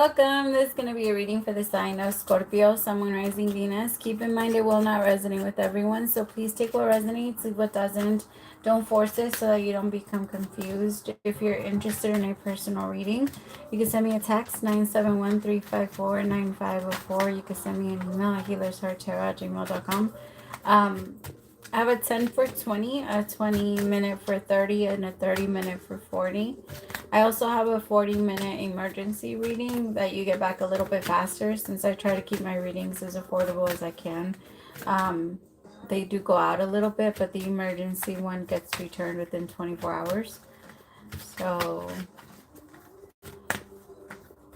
Welcome. This is going to be a reading for the sign of Scorpio, Sun, Moon, Rising, Venus. Keep in mind it will not resonate with everyone, so please take what resonates, leave what doesn't. Don't force it so that you don't become confused. If you're interested in a personal reading, you can send me a text, 971-354-9504. You can send me an email at HealersHeartTarot@gmail.com. I have a 10 for 20, a 20-minute for 30, and a 30-minute for 40. I also have a 40-minute emergency reading that you get back a little bit faster since I try to keep my readings as affordable as I can. They do go out a little bit, but the emergency one gets returned within 24 hours. So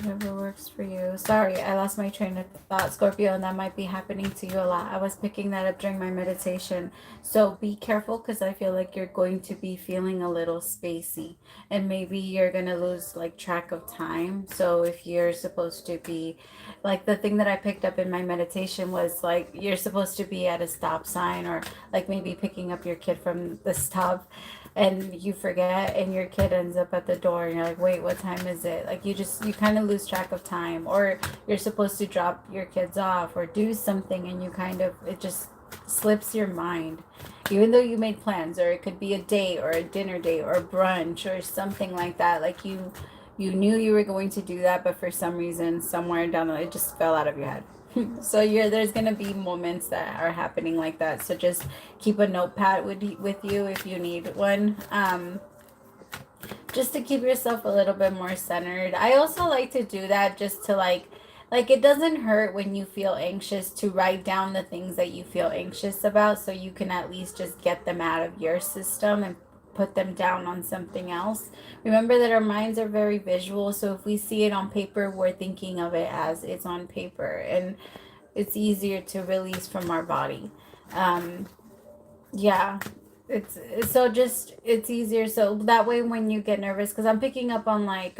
whatever works for you. Sorry, I lost my train of thought, Scorpio, and that might be happening to you a lot. I was picking that up during my meditation. So be careful because I feel like you're going to be feeling a little spacey and maybe you're going to lose like track of time. So if you're supposed to be like the thing that I picked up in my meditation was like you're supposed to be at a stop sign or like maybe picking up your kid from the stop and you forget and your kid ends up at the door and you're like, wait, what time is it? Like you kind of lose track of time, or you're supposed to drop your kids off or do something and you kind of, it just slips your mind even though you made plans, or it could be a date or a dinner date or a brunch or something like that. Like you knew you were going to do that, but for some reason somewhere down the line it just fell out of your head. So there's gonna be moments that are happening like that. So just keep a notepad with you if you need one, just to keep yourself a little bit more centered. I also like to do that just to like it doesn't hurt when you feel anxious to write down the things that you feel anxious about, so you can at least just get them out of your system and put them down on something else. Remember that our minds are very visual, so if we see it on paper, we're thinking of it as it's on paper, and it's easier to release from our body. Yeah, it's so just it's easier, so that way when you get nervous, because I'm picking up on like,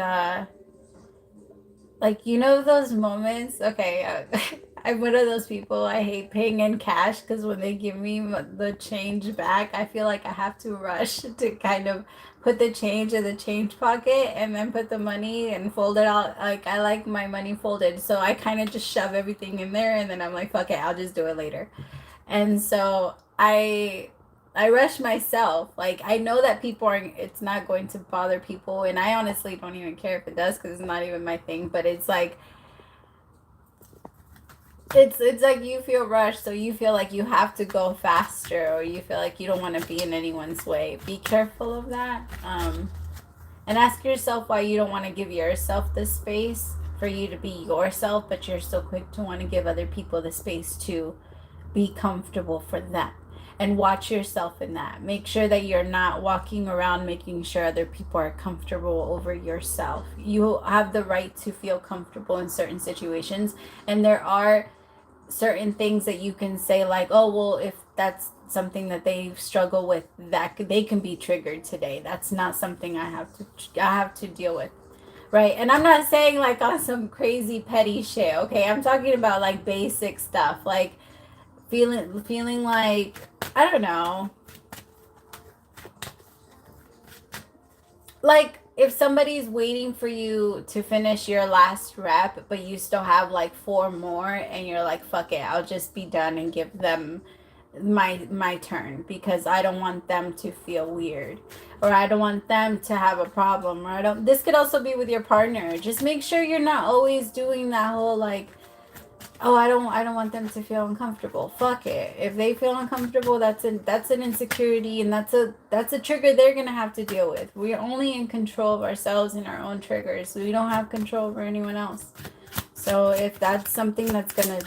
you know, those moments. Okay, I'm one of those people. I hate paying in cash because when they give me the change back, I feel like I have to rush to kind of put the change in the change pocket and then put the money and fold it out. Like, I like my money folded, so I kind of just shove everything in there and then I'm like, fuck it, I'll just do it later. And so I rush myself. Like, I know that people are, it's not going to bother people, and I honestly don't even care if it does because it's not even my thing. But it's like it's like you feel rushed, so you feel like you have to go faster, or you feel like you don't want to be in anyone's way. Be careful of that, and ask yourself why you don't want to give yourself the space for you to be yourself, but you're so quick to want to give other people the space to be comfortable for them. And watch yourself in that. Make sure that you're not walking around making sure other people are comfortable over yourself. You have the right to feel comfortable in certain situations, and there are certain things that you can say, like, oh well, if that's something that they struggle with, that they can be triggered today. That's not something I have to deal with. Right. And I'm not saying like on some crazy petty shit. Okay, I'm talking about like basic stuff, like feeling like, I don't know, like if somebody's waiting for you to finish your last rep but you still have like 4 more and you're like, fuck it, I'll just be done and give them my turn because I don't want them to feel weird, or I don't want them to have a problem, or I don't. This could also be with your partner. Just make sure you're not always doing that whole like, oh, I don't want them to feel uncomfortable. Fuck it. If they feel uncomfortable, that's an insecurity, and that's a trigger they're gonna have to deal with. We're only in control of ourselves and our own triggers. We don't have control over anyone else. So if that's something that's gonna,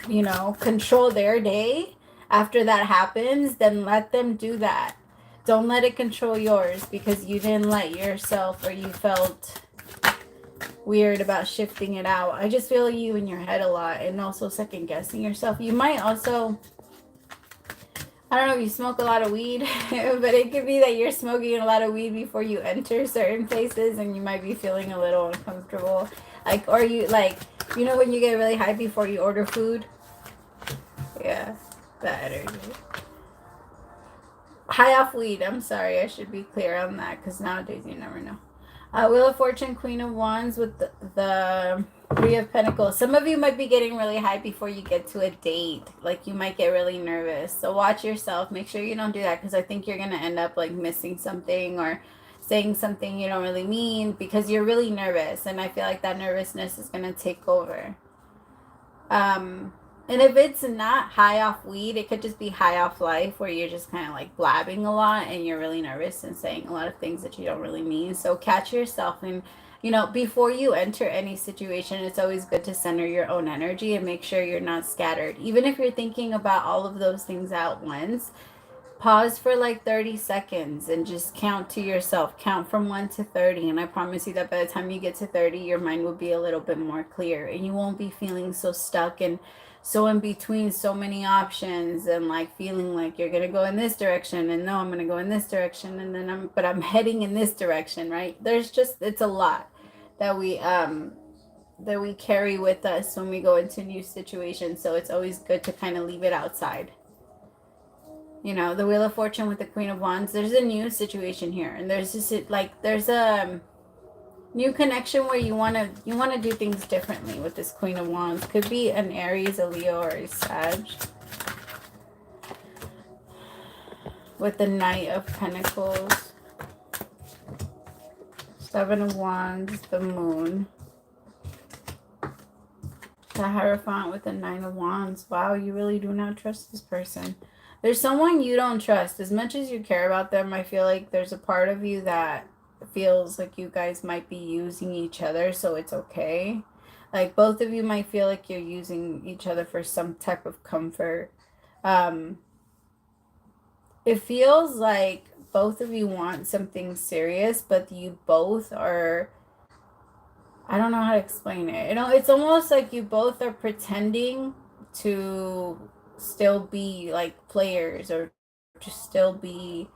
you know, control their day after that happens, then let them do that. Don't let it control yours because you didn't let yourself, or you felt weird about shifting it out. I just feel you in your head a lot, and also second guessing yourself. You might also, I don't know if you smoke a lot of weed, but it could be that you're smoking a lot of weed before you enter certain places and you might be feeling a little uncomfortable. Like, or you like, you know when you get really high before you order food? Yeah, that energy. High off weed. I'm sorry, I should be clear on that because nowadays you never know. Wheel of Fortune, Queen of Wands with the Three of Pentacles. Some of you might be getting really high before you get to a date. Like, you might get really nervous. So watch yourself. Make sure you don't do that, because I think you're going to end up like missing something or saying something you don't really mean because you're really nervous. And I feel like that nervousness is going to take over. And if it's not high off weed, it could just be high off life, where you're just kind of like blabbing a lot and you're really nervous and saying a lot of things that you don't really mean. So catch yourself. And, you know, before you enter any situation, it's always good to center your own energy and make sure you're not scattered. Even if you're thinking about all of those things at once, pause for like 30 seconds and just count to yourself. Count from 1 to 30. And I promise you that by the time you get to 30, your mind will be a little bit more clear and you won't be feeling so stuck and so in between so many options, and like feeling like you're going to go in this direction and no, I'm going to go in this direction, and then I'm heading in this direction, right? There's just, it's a lot that we carry with us when we go into new situations. So it's always good to kind of leave it outside. You know, the Wheel of Fortune with the Queen of Wands, there's a new situation here, and there's just like, there's a new connection where you want to do things differently with this Queen of Wands. Could be an Aries, a Leo, or a Sag. With the Knight of Pentacles, Seven of Wands, the Moon, the Hierophant with the Nine of Wands. Wow, you really do not trust this person. There's someone you don't trust. As much as you care about them, I feel like there's a part of you that feels like you guys might be using each other, so it's okay. Like, both of you might feel like you're using each other for some type of comfort. It feels like both of you want something serious, but you both are, I don't know how to explain it. You know, it's almost like you both are pretending to still be like players, or to still be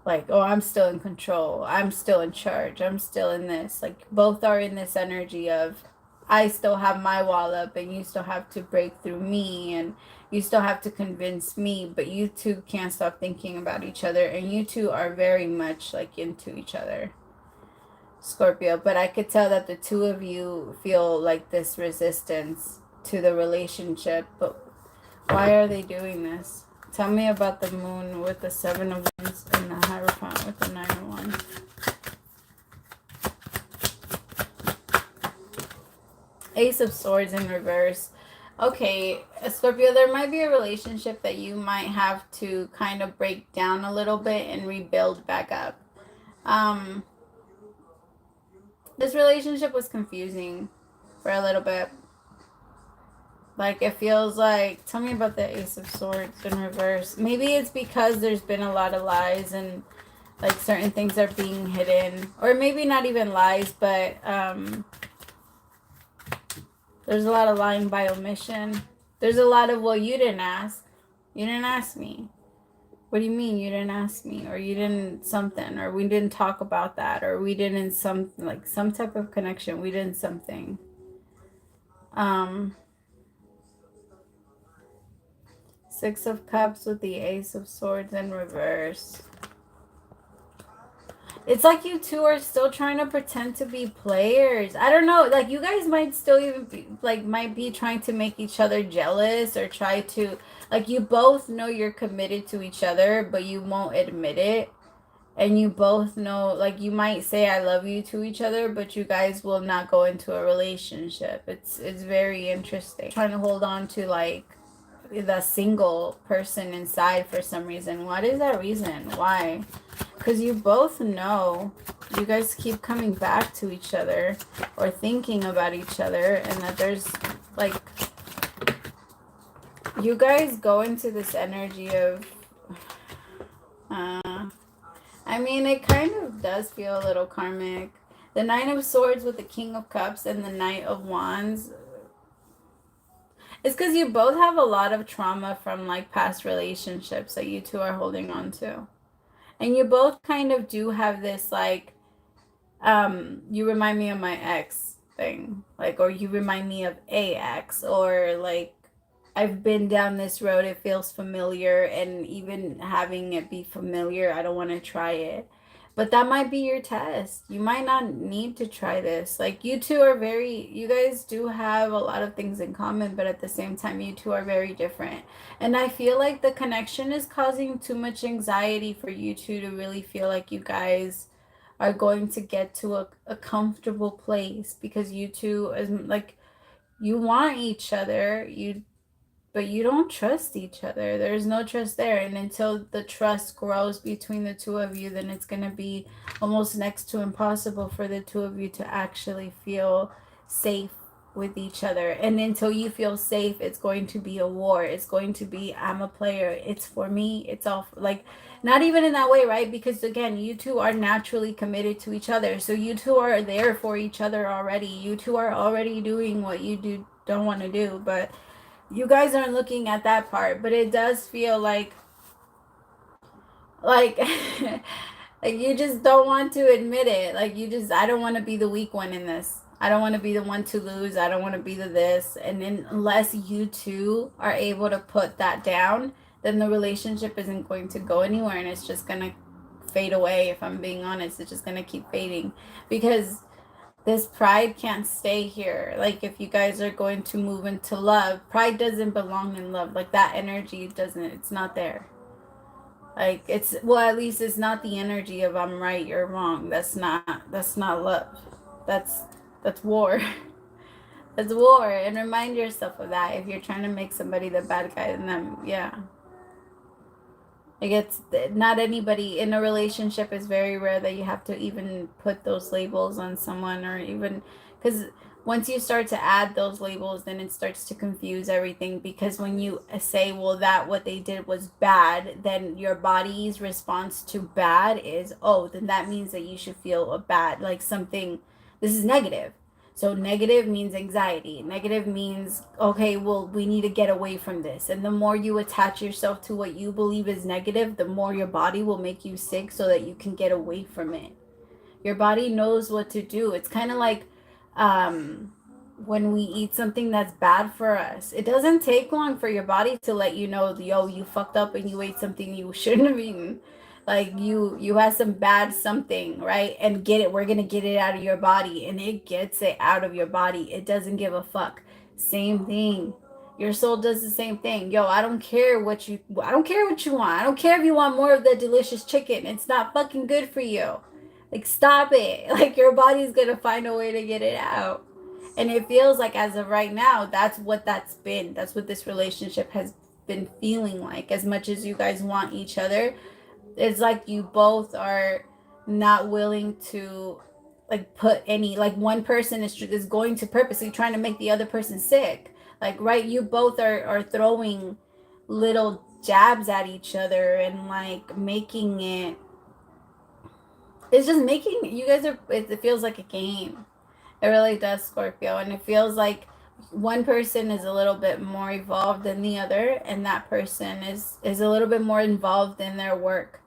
like, oh, I'm still in control, I'm still in charge, I'm still in this. Like, both are in this energy of, I still have my wall up and you still have to break through me, and you still have to convince me, but you two can't stop thinking about each other, and you two are very much like into each other, Scorpio. But I could tell that the two of you feel like this resistance to the relationship. But why are they doing this? Tell me about the Moon with the Seven of Wands and the Hierophant with the Nine of Wands. Ace of Swords in reverse. Okay, Scorpio, there might be a relationship that you might have to kind of break down a little bit and rebuild back up. This relationship was confusing for a little bit. Like, it feels like, tell me about the Ace of Swords in reverse. Maybe it's because there's been a lot of lies and like certain things are being hidden, or maybe not even lies, but there's a lot of lying by omission. There's a lot of, well, you didn't ask. You didn't ask me. What do you mean you didn't ask me? Or you didn't something, or we didn't talk about that, or we didn't some, like some type of connection. We didn't something. Six of Cups with the Ace of Swords in reverse. It's like you two are still trying to pretend to be players. I don't know. Like, you guys might still even be, like, might be trying to make each other jealous, or try to, like, you both know you're committed to each other, but you won't admit it. And you both know, like, you might say I love you to each other, but you guys will not go into a relationship. It's very interesting. Trying to hold on to, like, the single person inside for some reason. What is that reason? Why? Because you both know you guys keep coming back to each other or thinking about each other, and that there's like, you guys go into this energy of I mean, it kind of does feel a little karmic. The Nine of Swords with the King of Cups and the Knight of Wands. It's because you both have a lot of trauma from like past relationships that you two are holding on to. And you both kind of do have this like, you remind me of my ex thing. Like, or you remind me of a ex, or like, I've been down this road, it feels familiar, and even having it be familiar, I don't want to try it. But that might be your test. You might not need to try this. Like, you two are you guys do have a lot of things in common, but at the same time, you two are very different. And I feel like the connection is causing too much anxiety for you two to really feel like you guys are going to get to a comfortable place, because you two is like, you want each other, but you don't trust each other. There's no trust there. And until the trust grows between the two of you, then it's going to be almost next to impossible for the two of you to actually feel safe with each other. And until you feel safe, it's going to be a war. It's going to be, I'm a player. It's for me. It's all like, not even in that way, right? Because again, you two are naturally committed to each other. So you two are there for each other already. You two are already doing what you don't want to do. But you guys aren't looking at that part, but it does feel like like you just don't want to admit it. Like, I don't want to be the weak one in this. I don't want to be the one to lose. I don't want to be the this. And then unless you two are able to put that down, then the relationship isn't going to go anywhere, and it's just going to fade away. If I'm being honest, it's just going to keep fading, because this pride can't stay here. Like, if you guys are going to move into love, pride doesn't belong in love. Like, that energy doesn't, it's not there. Like, it's, well, at least it's not the energy of I'm right, you're wrong. That's not love. That's that's war. That's war. And remind yourself of that. If you're trying to make somebody the bad guy, then yeah. Like, it's not anybody in a relationship. Is very rare that you have to even put those labels on someone, or even, because once you start to add those labels, then it starts to confuse everything. Because when you say, well, that what they did was bad, then your body's response to bad is, oh, then that means that you should feel a bad, like something, this is negative. So negative means anxiety. Negative means, okay, well, we need to get away from this. And the more you attach yourself to what you believe is negative, the more your body will make you sick so that you can get away from it. Your body knows what to do. It's kind of like when we eat something that's bad for us. It doesn't take long for your body to let you know, yo, you fucked up and you ate something you shouldn't have eaten. Like, you had some bad something, right? And we're gonna get it out of your body, and it gets it out of your body. It doesn't give a fuck. Same thing. Your soul does the same thing. Yo, I don't care what you want. I don't care if you want more of the delicious chicken. It's not fucking good for you. Like, stop it. Like, your body's gonna find a way to get it out. And it feels like, as of right now, that's what this relationship has been feeling like. As much as you guys want each other, it's like you both are not willing to, like, put any, like, one person is going to purposely trying to make the other person sick. Like, right, you both are throwing little jabs at each other, and like making it, it's just making you guys are, it feels like a game. It really does, Scorpio. And it feels like one person is a little bit more evolved than the other, and that person is a little bit more involved in their work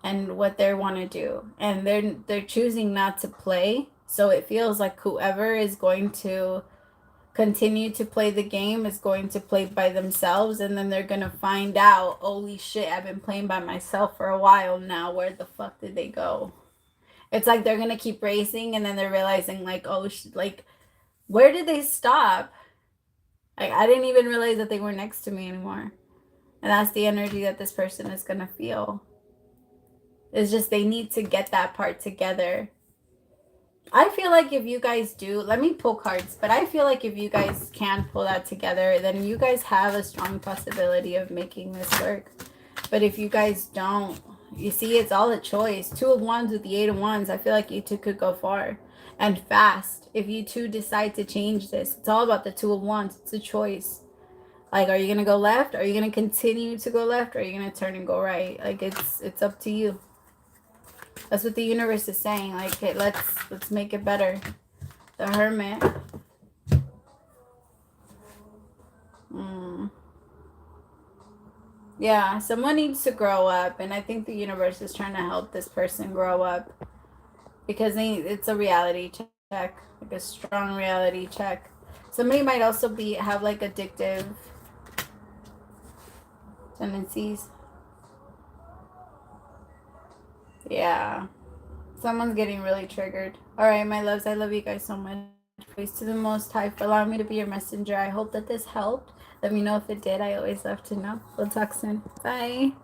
and what they want to do. And they're choosing not to play. So it feels like whoever is going to continue to play the game is going to play by themselves, and then they're going to find out, holy shit, I've been playing by myself for a while now. Where the fuck did they go? It's like they're going to keep racing, and then they're realizing, like, oh, like, where did they stop? Like, I didn't even realize that they were next to me anymore. And that's the energy that this person is going to feel. It's just they need to get that part together. I feel like if you guys do, let me pull cards, but I feel like if you guys can pull that together, then you guys have a strong possibility of making this work. But if you guys don't, you see, it's all a choice. 2 of Wands with the 8 of Wands. I feel like you two could go far and fast. If you two decide to change this, it's all about the 2 of Wands. It's a choice. Like, are you going to go left? Are you going to continue to go left? Or are you going to turn and go right? Like, it's up to you. That's what the universe is saying. Like, hey, let's make it better. The Hermit. Yeah, someone needs to grow up, and I think the universe is trying to help this person grow up, because it's a reality check, like a strong reality check. Somebody might also have like addictive tendencies. Yeah. Someone's getting really triggered. All right, my loves, I love you guys so much. Praise to the Most High for allowing me to be your messenger. I hope that this helped. Let me know if it did. I always love to know. We'll talk soon. Bye.